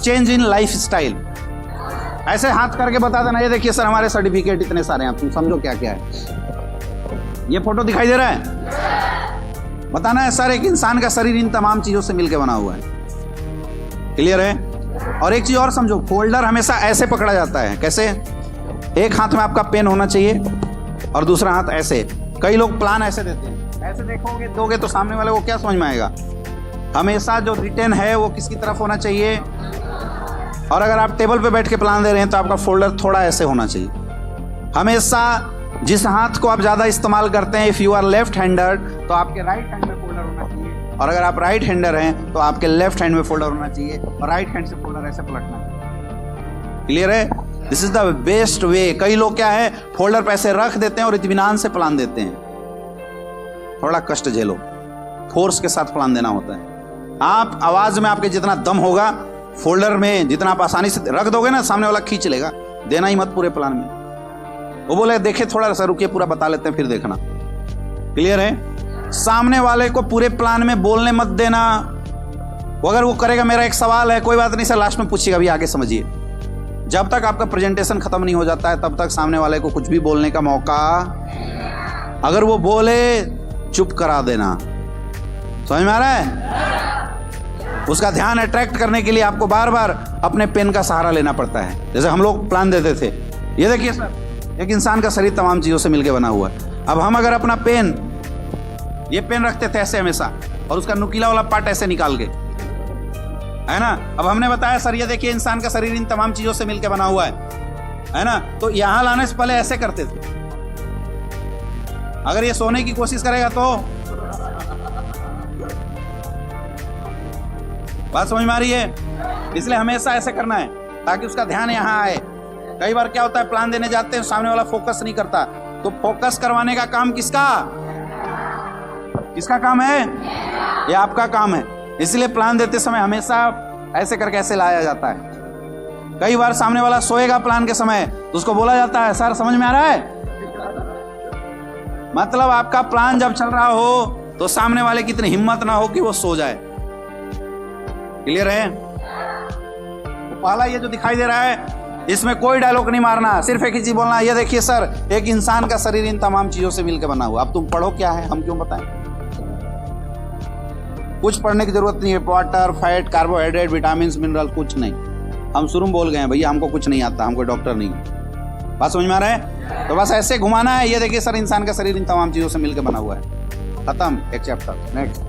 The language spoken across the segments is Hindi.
Change in life style. ऐसे हाथ करके बता देना, ये देखिए सर हमारे सर्टिफिकेट इतने सारे हैं, तुम समझो क्या क्या है। ये फोटो दिखाई दे रहा है, बताना है सर एक इंसान का शरीर इन तमाम चीजों से मिलकर बना हुआ है। क्लियर है? और एक चीज और समझो, फोल्डर हमेशा ऐसे पकड़ा जाता है। कैसे? एक हाथ में आपका पेन होना चाहिए और दूसरा हाथ ऐसे। कई लोग प्लान ऐसे देते हैं, ऐसे देखोगे दोगे तो सामने वाले को क्या समझ में आएगा? हमेशा जो रिटेन है वो किसकी तरफ होना चाहिए। और अगर आप टेबल पे बैठ के प्लान दे रहे हैं तो आपका फोल्डर थोड़ा ऐसे होना चाहिए। हमेशा जिस हाथ को आप ज्यादा इस्तेमाल करते हैं, if you are left hander, तो आपके राइट हैंड में फोल्डर होना चाहिए, और अगर आप राइट हैंडर हैं तो आपके लेफ्ट हैंड में फोल्डर होना चाहिए, और राइट हैंड से फोल्डर ऐसे पलटना चाहिए। क्लियर है? This is the best way. कई लोग क्या है, फोल्डर पे ऐसे रख देते हैं और इत्मीनान से प्लान देते हैं। थोड़ा कष्ट झेलो, फोर्स के साथ प्लान देना होता है। आप आवाज में आपके जितना दम होगा, फोल्डर में जितना आप आसानी से रख दोगे ना, सामने वाला खींच लेगा। देना ही मत पूरे प्लान में। वो बोले देखे थोड़ा सा रुकिए, पूरा बता लेते हैं फिर देखना। क्लियर है? सामने वाले को पूरे प्लान में बोलने मत देना। अगर वो करेगा मेरा एक सवाल है, कोई बात नहीं सर लास्ट में पूछिएगा, अभी आगे समझिए। जब तक आपका प्रेजेंटेशन खत्म नहीं हो जाता है तब तक सामने वाले को कुछ भी बोलने का मौका, अगर वो बोले चुप करा देना। समझ में आ रहा है? उसका ध्यान अट्रैक्ट करने के लिए आपको बार बार अपने पेन का सहारा लेना पड़ता है। जैसे हम लोग प्लान देते थे, ये देखिए सर एक इंसान का शरीर तमाम चीजों से मिलकर बना हुआ है। अब हम अगर अपना पेन, ये पेन रखते थे ऐसे हमेशा, और उसका नुकीला वाला पार्ट ऐसे निकाल के, है ना। अब हमने बताया सर ये देखिए इंसान का शरीर इन तमाम चीजों से मिलकर बना हुआ है ना। तो यहां लाने से पहले ऐसे करते थे। अगर ये सोने की कोशिश करेगा तो बात समझ में आ रही है? इसलिए हमेशा ऐसे करना है ताकि उसका ध्यान यहां आए। कई बार क्या होता है, प्लान देने जाते हैं, सामने वाला फोकस नहीं करता, तो फोकस करवाने का काम किसका काम है? ये आपका काम है। इसलिए प्लान देते समय हमेशा ऐसे करके ऐसे लाया जाता है। कई बार सामने वाला सोएगा प्लान के समय, तो उसको बोला जाता है सर समझ में आ रहा है? मतलब आपका प्लान जब चल रहा हो तो सामने वाले की इतनी हिम्मत ना हो कि वो सो जाए। क्लियर है? तो पहला ये जो दिखाई दे रहा है, इसमें कोई डायलॉग नहीं मारना, सिर्फ एक ही चीज बोलना, ये देखिए सर एक इंसान का शरीर इन तमाम चीजों से मिलकर बना हुआ। अब तुम पढ़ो क्या है, हम क्यों बताएं? कुछ पढ़ने की जरूरत नहीं है। Water, fat, carbohydrate, vitamin, mineral, कुछ नहीं। हम शुरू में बोल गए हैं भैया हमको कुछ नहीं आता, हम कोई डॉक्टर नहीं। बात समझ में आ रहा है? तो बस ऐसे घुमाना है, ये देखिए सर इंसान का शरीर इन तमाम चीजों से मिलकर बना हुआ है। खत्म, एक चैप्टर। नेक्स्ट।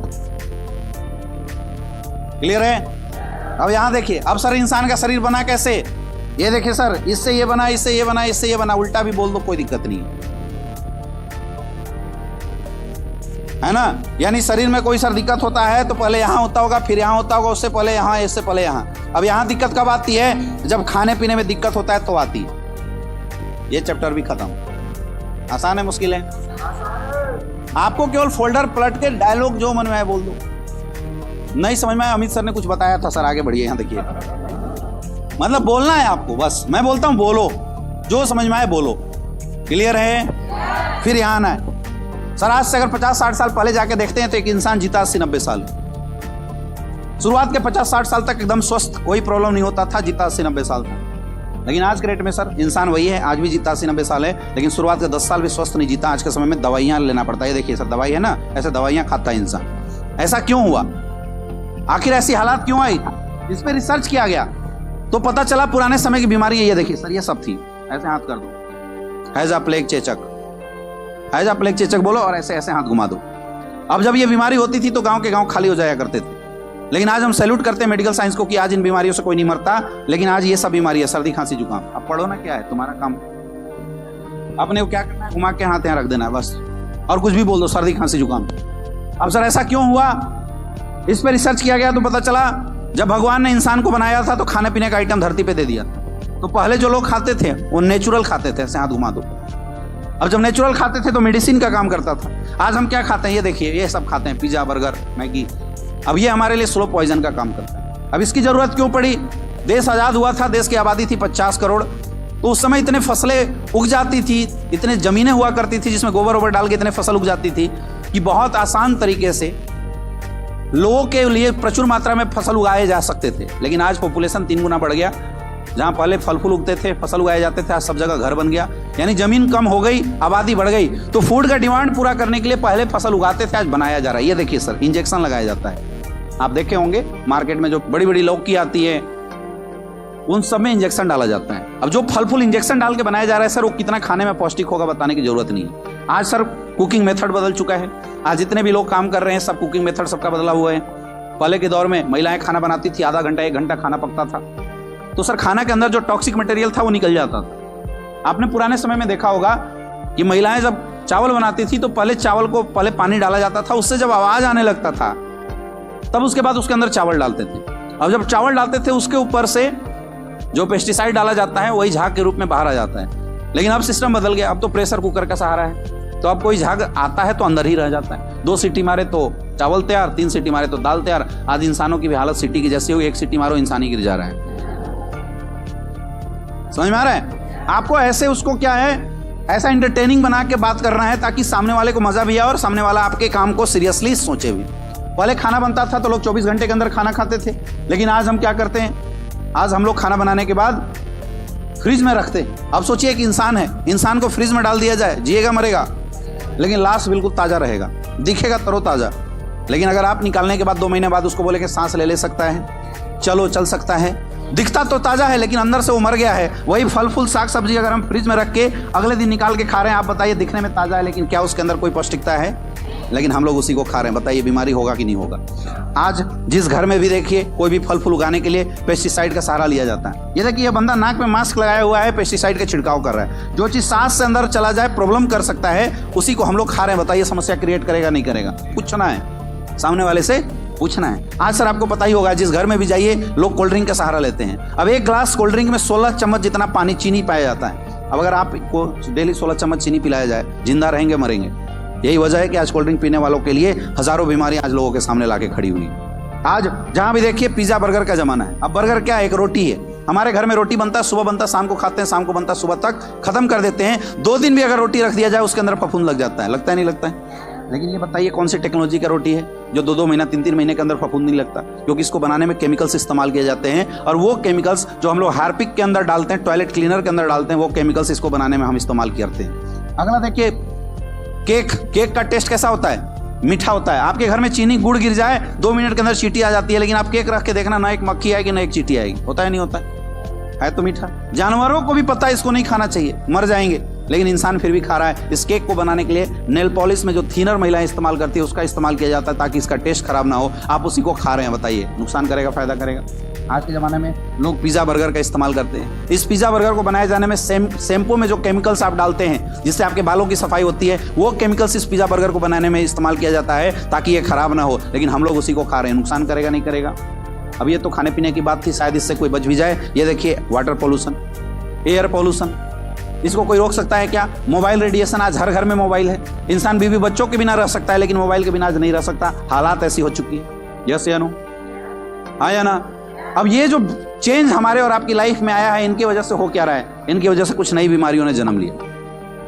क्लियर है? अब यहां देखिए, अब सर इंसान का शरीर बना कैसे? ये देखिए सर इससे ये बना, इससे ये बना, इससे ये बना। उल्टा भी बोल दो कोई दिक्कत नहीं है ना। यानी शरीर में कोई सर दिक्कत होता है तो पहले यहां होता होगा, फिर यहां होता होगा, उससे पहले यहां, इससे पहले यहां। अब यहां दिक्कत कब आती है? जब खाने पीने में दिक्कत होता है तो आती है। ये चैप्टर भी खत्म। आसान है मुश्किल है? आपको केवल फोल्डर पलट के डायलॉग जो मन में आए बोल दो। नहीं समझ में आया? अमित सर ने कुछ बताया था सर, आगे बढ़िए। यहां देखिए, मतलब बोलना है आपको, बस मैं बोलता हूं बोलो, जो समझ में आए बोलो। क्लियर है? फिर यहां आना है। सर आज से अगर 50-60 साल पहले जाके देखते हैं तो एक इंसान जीता 80-90 साल। शुरुआत के 50-60 साल तक एकदम स्वस्थ, कोई प्रॉब्लम नहीं होता था, जीता 80-90 साल था। लेकिन आज के रेट में सर इंसान वही है, आज भी जीता 80-90 साल है, लेकिन शुरुआत के 10 साल भी स्वस्थ नहीं जीता। आज के समय में दवाइयां लेना पड़ता है। ये देखिए सर दवाई है ना, ऐसे दवाइयां खाता है इंसान। ऐसा क्यों हुआ? आखिर ऐसी हालात क्यों आई? इस पर रिसर्च किया गया तो पता चला पुराने समय की बीमारी है। ये देखिए सर ये सब थी। ऐसे हाथ कर दो, हैजा, प्लेग, चेचक। हैजा, प्लेग, चेचक बोलो और ऐसे ऐसे हाथ घुमा दो। अब जब ये बीमारी होती थी तो गांव के गांव खाली हो जाया करते थे। लेकिन आज हम सैल्यूट करते हैं मेडिकल साइंस को कि आज इन बीमारियों से कोई नहीं मरता। लेकिन आज ये सब बीमारी है, सर्दी, खांसी, जुकाम। अब पढ़ो ना, क्या है तुम्हारा काम? अपने को क्या करना है? घुमा के हाथ यहाँ रख देना है बस, और कुछ भी बोल दो, सर्दी, खांसी, जुकाम। अब सर ऐसा क्यों हुआ? इस पर रिसर्च किया गया तो पता चला जब भगवान ने इंसान को बनाया था तो खाने पीने का आइटम धरती पे दे दिया। तो पहले जो लोग खाते थे वो नेचुरल खाते थे। ऐसे हाथ घुमा दो। अब जब नेचुरल खाते थे तो मेडिसिन का काम करता था। आज हम क्या खाते हैं? ये देखिए ये सब खाते हैं, पिज्जा, बर्गर, मैगी। अब ये हमारे लिए स्लो पॉइजन का काम करता है। अब इसकी जरूरत क्यों पड़ी? देश आजाद हुआ था, देश की आबादी थी 50 करोड़, तो उस समय इतने फसलें उग जाती थी, इतने जमीनें हुआ करती थी जिसमें गोबर वोबर डाल के इतने फसल उग जाती थी कि बहुत आसान तरीके से लोगों के लिए प्रचुर मात्रा में फसल उगाए जा सकते थे, लेकिन आज पॉपुलेशन 3 गुना बढ़ गया। जहां पहले फल फूल उगते थे, फसल उगाए जाते थे, आज सब जगह घर बन गया, यानी जमीन कम हो गई, आबादी बढ़ गई। तो फूड का डिमांड पूरा करने के लिए पहले फसल उगाते थे, आज बनाया जा रहा है। ये देखिए सर, इंजेक्शन लगाया जाता है। आप देखे होंगे मार्केट में जो बड़ी बड़ी लौकी आती है, उन सब में इंजेक्शन डाला जाता है। अब जो फल फूल इंजेक्शन डाल के बनाया जा रहा है सर, वो कितना खाने में पौष्टिक होगा बताने की जरूरत नहीं है। आज सर कुकिंग मेथड बदल चुका है। आज जितने भी लोग काम कर रहे हैं, सब कुकिंग मेथड सबका बदला हुआ है। पहले के दौर में महिलाएं खाना बनाती थी, आधा घंटा 1 घंटा खाना पकता था, तो सर खाना के अंदर जो टॉक्सिक मटेरियल था वो निकल जाता था। आपने पुराने समय में देखा होगा कि महिलाएं जब चावल बनाती थी तो पहले चावल को पहले पानी डाला जाता था, उससे जब आवाज आने लगता था तब उसके बाद उसके अंदर चावल डालते थे। अब जब चावल डालते थे उसके ऊपर से जो पेस्टिसाइड डाला जाता है वही झाग के रूप में बाहर आ जाता है। लेकिन अब सिस्टम बदल गया, अब तो प्रेशर कुकर का सहारा है, तो अब कोई झाग आता है तो अंदर ही रह जाता है। 2 सीटी मारे तो चावल तैयार, 3 सीटी मारे तो दाल तैयार। आज इंसानों की भी हालत सीटी की जैसी हो, 1 सीटी मारो इंसान ही गिर जा रहा है। समझ में आ रहा है आपको? ऐसे उसको क्या है, ऐसा एंटरटेनिंग बना के बात करना है ताकि सामने वाले को मजा भी आए और सामने वाला आपके काम को सीरियसली सोचे भी। पहले खाना बनता था तो लोग 24 घंटे के अंदर खाना खाते थे, लेकिन आज हम क्या करते हैं, आज हम लोग खाना बनाने के बाद फ्रिज में रखते हैं। अब सोचिए एक इंसान है, इंसान को फ्रिज में डाल दिया जाए, जिएगा मरेगा, लेकिन लाश बिल्कुल ताजा रहेगा, दिखेगा तरोताजा। लेकिन अगर आप निकालने के बाद 2 महीने बाद उसको बोले कि सांस ले सकता है, चलो चल सकता है, दिखता तो ताजा है लेकिन अंदर से वो मर गया है। वही फल फूल साग सब्जी अगर हम फ्रिज में रख के अगले दिन निकाल के खा रहे हैं, आप बताइए दिखने में ताजा है लेकिन क्या उसके अंदर कोई पौष्टिकता है? लेकिन हम लोग उसी को खा रहे हैं, बताइए बीमारी होगा कि नहीं होगा? आज जिस घर में भी देखिए कोई भी फल फूल उगाने के लिए पेस्टिसाइड का सहारा लिया जाता है। ये देखिए ये बंदा नाक में मास्क लगाया हुआ है, पेस्टिसाइड का छिड़काव कर रहा है। जो चीज सांस से अंदर चला जाए प्रॉब्लम कर सकता है, उसी को हम लोग खा रहे हैं। बताइए समस्या क्रिएट करेगा नहीं करेगा? पूछना है सामने वाले से, पूछना है। आज सर आपको पता ही होगा, जिस घर में भी जाइए लोग कोल्ड ड्रिंक का सहारा लेते हैं। अब 1 ग्लास कोल्ड ड्रिंक में 16 चम्मच जितना पानी चीनी पाया जाता है। अब अगर आपको डेली 16 चम्मच चीनी पिलाया जाए, जिंदा रहेंगे मरेंगे? यही वजह है कि आज कोल्ड ड्रिंक पीने वालों के लिए हजारों बीमारियां आज लोगों के सामने लाके खड़ी हुई। आज जहां भी देखिए पिज्जा बर्गर का जमाना है। अब बर्गर क्या है? एक रोटी है। हमारे घर में रोटी बनता है, सुबह बनता है, शाम को खाते हैं, शाम को बनता है, सुबह तक खत्म कर देते हैं। 2 दिन भी अगर रोटी रख दिया जाए उसके अंदर फफूंद लग जाता है, लगता है नहीं लगता है? लेकिन ये बताइए कौन सी टेक्नोलॉजी का रोटी है जो 2-2 महीना 3-3 महीने के अंदर फफूंद नहीं लगता? क्योंकि इसको बनाने में केमिकल्स इस्तेमाल किए जाते हैं, और वो केमिकल्स जो हम लोग हार्पिक के अंदर डालते हैं, टॉयलेट क्लीनर के अंदर डालते हैं, वो केमिकल्स इसको बनाने में हम इस्तेमाल करते हैं। अगला देखिए केक का टेस्ट कैसा होता है? मीठा होता है। आपके घर में चीनी गुड़ गिर जाए 2 मिनट के अंदर चींटी आ जाती है, लेकिन आप केक रख के देखना, ना एक मक्खी आएगी ना एक चींटी आएगी। होता है नहीं होता है तो मीठा। जानवरों को भी पता है इसको नहीं खाना चाहिए, मर जाएंगे, लेकिन इंसान फिर भी खा रहा है। इस केक को बनाने के लिए नेल पॉलिश में जो थिनर महिलाएं इस्तेमाल करती है उसका इस्तेमाल किया जाता है ताकि इसका टेस्ट खराब ना हो। आप उसी को खा रहे हैं, बताइए नुकसान करेगा फायदा करेगा? आज के ज़माने में लोग पिज़्ज़ा बर्गर का इस्तेमाल करते हैं। इस पिज़्ज़ा बर्गर को बनाए जाने में शैम्पू में जो केमिकल्स आप डालते हैं जिससे आपके बालों की सफाई होती है, वो केमिकल्स इस पिज़्ज़ा बर्गर को बनाने में इस्तेमाल किया जाता है ताकि ये खराब ना हो, लेकिन हम लोग उसी को खा रहे हैं। नुकसान करेगा नहीं करेगा? अब ये तो खाने पीने की बात थी, शायद इससे कोई बच भी जाए। ये देखिए वाटर पोल्यूशन, एयर पोल्यूशन, इसको कोई रोक सकता है क्या? मोबाइल रेडिएशन, आज हर घर में मोबाइल है। इंसान बीवी बच्चों के बिना रह सकता है लेकिन मोबाइल के बिना आज नहीं रह सकता। हालात ऐसी हो चुकी है। यस या नो? हाँ या ना? अब ये जो चेंज हमारे और आपकी लाइफ में आया है, इनकी वजह से हो क्या रहा है? इनकी वजह से कुछ नई बीमारियों ने जन्म लिया।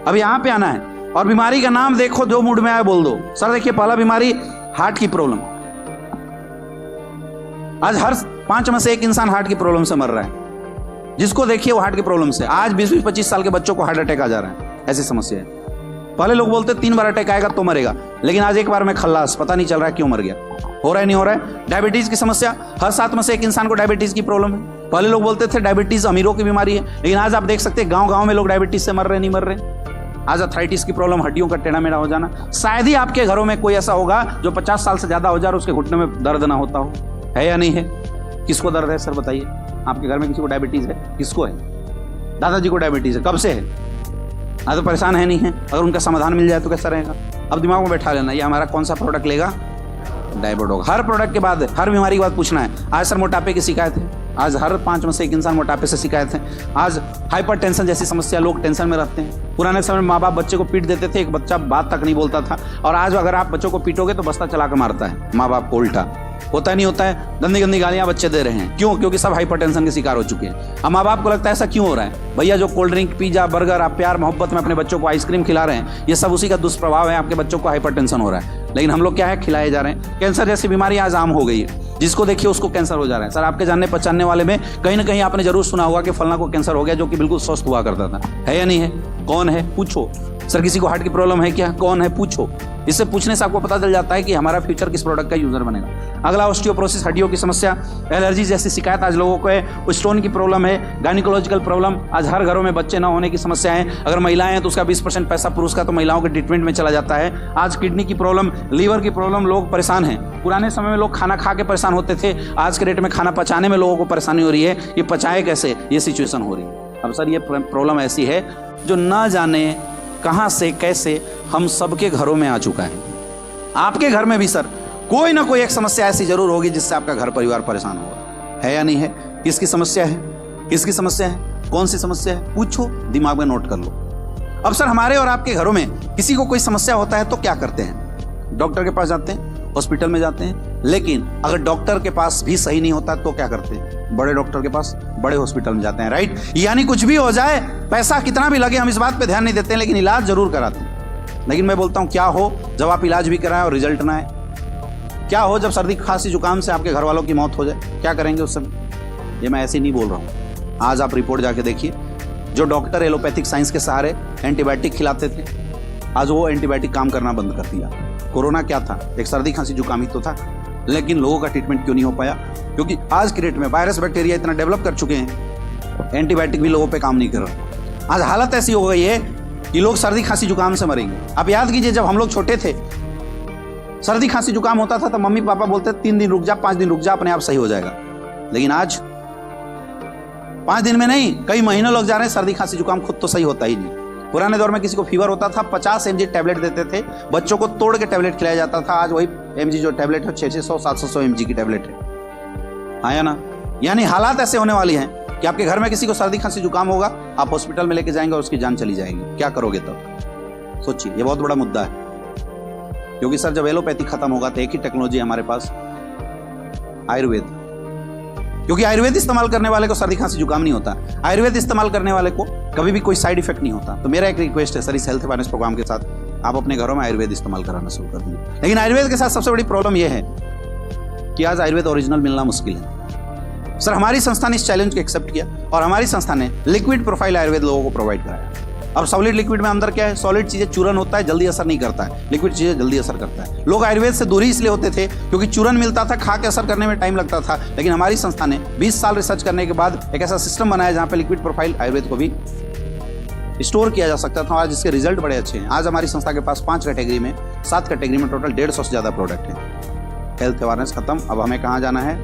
अब यहाँ पे आना है और बीमारी का नाम देखो, जो मूड में आए बोल दो। सर देखिए पहला बीमारी हार्ट की प्रॉब्लम। आज हर 5 में से 1 इंसान हार्ट की प्रॉब्लम से मर रहा है। जिसको देखिए वो हार्ट की प्रॉब्लम से। आज 20-25 साल के बच्चों को हार्ट अटैक आ जा रहा है, ऐसी समस्या है। पहले लोग बोलते 3 बार अटैक आएगा तो मरेगा, लेकिन आज 1 बार में खल्लास, पता नहीं चल रहा है क्यों मर गया। हो रहा है नहीं हो रहा है? डायबिटीज की समस्या, हर 7 में से 1 इंसान को डायबिटीज की प्रॉब्लम है। पहले लोग बोलते थे डायबिटीज अमीरों की बीमारी है, लेकिन आज आप देख सकते हैं गांव-गांव में लोग डायबिटीज से मर रहे नहीं मर रहे। आज अर्थराइटिस की प्रॉब्लम, हड्डियों का टेढ़ा मेढ़ा हो जाना। शायद ही आपके घरों में कोई ऐसा होगा जो 50 साल से ज्यादा हो जाए और उसके घुटने में दर्द ना होता हो। है या नहीं है? किसको दर्द है सर बताइए? आपके घर में किसी को डायबिटीज है? किसको है? दादाजी को डायबिटीज है। कब से है? आज तो परेशान है नहीं है। अगर उनका समाधान मिल जाए तो कैसा रहेगा? अब दिमाग में बैठा लेना, ये हमारा कौन सा प्रोडक्ट लेगा? डायबिटीज। हर प्रोडक्ट के बाद, हर बीमारी के बाद पूछना है। आज सर मोटापे की शिकायत है, आज हर 5 में से 1 इंसान मोटापे से शिकायत है। आज हाइपरटेंशन जैसी समस्या, लोग टेंशन में रहते हैं। पुराने समय में माँ बाप बच्चे को पीट देते थे, एक बच्चा बात तक नहीं बोलता था, और आज अगर आप बच्चों को पीटोगे तो बस्ता चला कर मारता है माँ बाप को उल्टा। होता नहीं होता है, गंदी गंदी गालियां बच्चे दे रहे हैं। क्यों? क्योंकि सब हाइपरटेंशन के शिकार हो चुके हैं। अब माँ बाप को लगता है ऐसा क्यों हो रहा है? भैया जो कोल्ड ड्रिंक, पिज्जा, बर्गर, आप प्यार मोहब्बत में अपने बच्चों को आइसक्रीम खिला रहे हैं, ये सब उसी का दुष्प्रभाव है। आपके बच्चों को हाइपरटेंशन हो रहा है, लेकिन हम लोग क्या है, खिलाए जा रहे हैं। कैंसर जैसी बीमारी आज आम हो गई है, जिसको देखिए उसको कैंसर हो जा रहा है। सर आपके जानने पहचानने वाले में कहीं ना कहीं आपने जरूर सुना होगा कि फलना को कैंसर हो गया, जो कि बिल्कुल स्वस्थ हुआ करता था। है या नहीं है? कौन है? पूछो। सर किसी को हार्ट की प्रॉब्लम है क्या? कौन है? पूछो। इससे पूछने से आपको पता चल जाता है कि हमारा फ्यूचर किस प्रोडक्ट का यूजर बनेगा। अगला ऑस्टियोपोरोसिस, हड्डियों की समस्या, एलर्जी जैसी शिकायत आज लोगों को है। स्टोन की प्रॉब्लम है, गायनिकोलॉजिकल प्रॉब्लम, आज हर घरों में बच्चे न होने की समस्या है। अगर महिलाएं हैं तो उसका 20% पैसा पुरुष का तो महिलाओं के ट्रीटमेंट में चला जाता है। आज किडनी की प्रॉब्लम, लीवर की प्रॉब्लम, लोग परेशान हैं। पुराने समय में लोग खाना खा के परेशान होते थे, आज के डेट में खाना पचाने में लोगों को परेशानी हो रही है। ये पचाए कैसे, ये सिचुएशन हो रही है। अब सर ये प्रॉब्लम ऐसी है जो ना जाने कहां से कैसे हम सबके घरों में आ चुका है। आपके घर में भी सर कोई ना कोई एक समस्या ऐसी जरूर होगी जिससे आपका घर परिवार परेशान होगा। है या नहीं है? किसकी समस्या है? किसकी समस्या है? कौन सी समस्या है? पूछो, दिमाग में नोट कर लो। अब सर हमारे और आपके घरों में किसी को कोई समस्या होता है तो क्या करते हैं? डॉक्टर के पास जाते हैं, हॉस्पिटल में जाते हैं। लेकिन अगर डॉक्टर के पास भी सही नहीं होता तो क्या करते हैं? बड़े डॉक्टर के पास, बड़े हॉस्पिटल में जाते हैं। राइट? यानी कुछ भी हो जाए, पैसा कितना भी लगे, हम इस बात पे ध्यान नहीं देते हैं, लेकिन इलाज जरूर कराते हैं। लेकिन मैं बोलता हूं, क्या हो जब आप इलाज भी कराएं और रिजल्ट ना आए? क्या हो जब सर्दी खांसी जुकाम से आपके घर वालों की मौत हो जाए? क्या करेंगे उस समय? ये मैं ऐसे नहीं बोल रहा हूं। आज आप रिपोर्ट जाके देखिए, जो डॉक्टर एलोपैथिक साइंस के सहारे एंटीबायोटिक खिलाते थे, आज वो एंटीबायोटिक काम करना बंद कर दिया। कोरोना क्या था? एक सर्दी खांसी जुकाम ही तो था, लेकिन लोगों का ट्रीटमेंट क्यों नहीं हो पाया? क्योंकि आज की डेट में वायरस बैक्टीरिया इतना डेवलप कर चुके हैं, एंटीबायोटिक भी लोगों पे काम नहीं कर रहा। आज हालत ऐसी हो गई है कि लोग सर्दी खांसी जुकाम से मरेंगे। आप याद कीजिए, जब हम लोग छोटे थे, सर्दी खांसी जुकाम होता था तो मम्मी पापा बोलते 3 दिन रुक जा, 5 दिन रुक जा, अपने आप सही हो जाएगा। लेकिन आज 5 दिन में नहीं, कई महीनों लग जा रहे हैं। सर्दी खांसी जुकाम खुद तो सही होता ही नहीं। पुराने दौर में किसी को फीवर होता था, 50 mg टैबलेट देते थे, बच्चों को तोड़ के टैबलेट खिलाया जाता था। आज वही mg जो टैबलेट है 600 700 mg की टैबलेट है। हाँ या ना? यानी हालात ऐसे होने वाली हैं कि आपके घर में किसी को सर्दी खांसी जुकाम होगा, आप हॉस्पिटल में लेके जाएंगे और उसकी जान चली जाएगी। क्या करोगे तब? सोचिए, ये बहुत बड़ा मुद्दा है। क्योंकि सर जब एलोपैथी खत्म होगा तो एक ही टेक्नोलॉजी हमारे पास, आयुर्वेद। क्योंकि आयुर्वेद इस्तेमाल करने वाले को सर्दी खांसी जुकाम नहीं होता, आयुर्वेद इस्तेमाल करने वाले को कभी भी कोई साइड इफेक्ट नहीं होता। तो मेरा एक रिक्वेस्ट है सर, इस हेल्थ अवेयरनेस प्रोग्राम के साथ आप अपने घरों में आयुर्वेद इस्तेमाल कराना शुरू कर दीजिए। लेकिन आयुर्वेद के साथ सबसे बड़ी प्रॉब्लम यह है कि आज आयुर्वेद ओरिजिनल मिलना मुश्किल है। सर हमारी संस्था ने इस चैलेंज को एक्सेप्ट किया और हमारी संस्था ने लिक्विड प्रोफाइल आयुर्वेद लोगों को प्रोवाइड कराया। अब सॉलिड लिक्विड में अंदर क्या है? सॉलिड चीजें चूरन होता है, जल्दी असर नहीं करता है, लिक्विड चीजें जल्दी असर करता है। लोग आयुर्वेद से दूरी इसलिए होते थे क्योंकि चूरन मिलता था, खा के असर करने में टाइम लगता था। लेकिन हमारी संस्था ने 20 साल रिसर्च करने के बाद एक ऐसा सिस्टम बनाया जहां पे लिक्विड प्रोफाइल आयुर्वेद को भी स्टोर किया जा सकता था। आज इसके रिजल्ट बड़े अच्छे हैं। आज हमारी संस्था के पास 5 कैटेगरी में, 7 कैटेगरी में टोटल 150 से ज्यादा प्रोडक्ट है। हेल्थ अवेयरनेस खत्म, अब हमें कहाँ जाना है?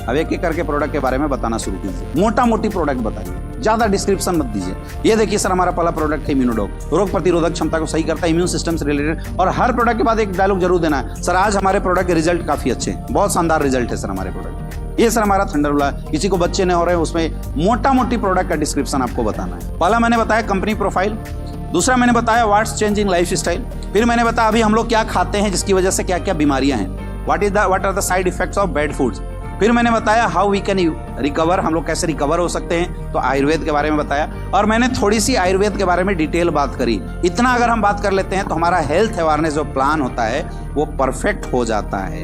अब एक एक करके प्रोडक्ट के बारे में बताना शुरू कीजिए। मोटा मोटी प्रोडक्ट बताइए, ज्यादा डिस्क्रिप्शन मत दीजिए। ये देखिए सर, हमारा पहला प्रोडक्ट है इम्यूनोडॉक, रोग प्रतिरोधक क्षमता को सही करता है, इम्यून सिस्टम से रिलेटेड। और हर प्रोडक्ट के बाद एक डायलॉग जरूर देना है, सर आज हमारे प्रोडक्ट के रिजल्ट काफी अच्छे हैं, बहुत शानदार रिजल्ट है सर हमारे प्रोडक्ट। ये सर हमारा थंडरबोल्ट है, किसी को बच्चे नहीं हो रहे, उसमें मोटा मोटी प्रोडक्ट का डिस्क्रिप्शन आपको बताना है। पहला मैंने बताया कंपनी प्रोफाइल, दूसरा मैंने बताया व्हाट्स चेंजिंग लाइफ स्टाइल, फिर मैंने बताया अभी हम लोग क्या खाते हैं जिसकी वजह से क्या क्या बीमारियां हैं, what are the side effects of bad foods, फिर मैंने बताया हाउ वी कैन रिकवर, हम लोग कैसे रिकवर हो सकते हैं, तो आयुर्वेद के बारे में बताया। और मैंने थोड़ी सी आयुर्वेद के बारे में डिटेल बात करी। इतना अगर हम बात कर लेते हैं तो हमारा हेल्थ अवेयरनेस जो प्लान होता है वो परफेक्ट हो जाता है।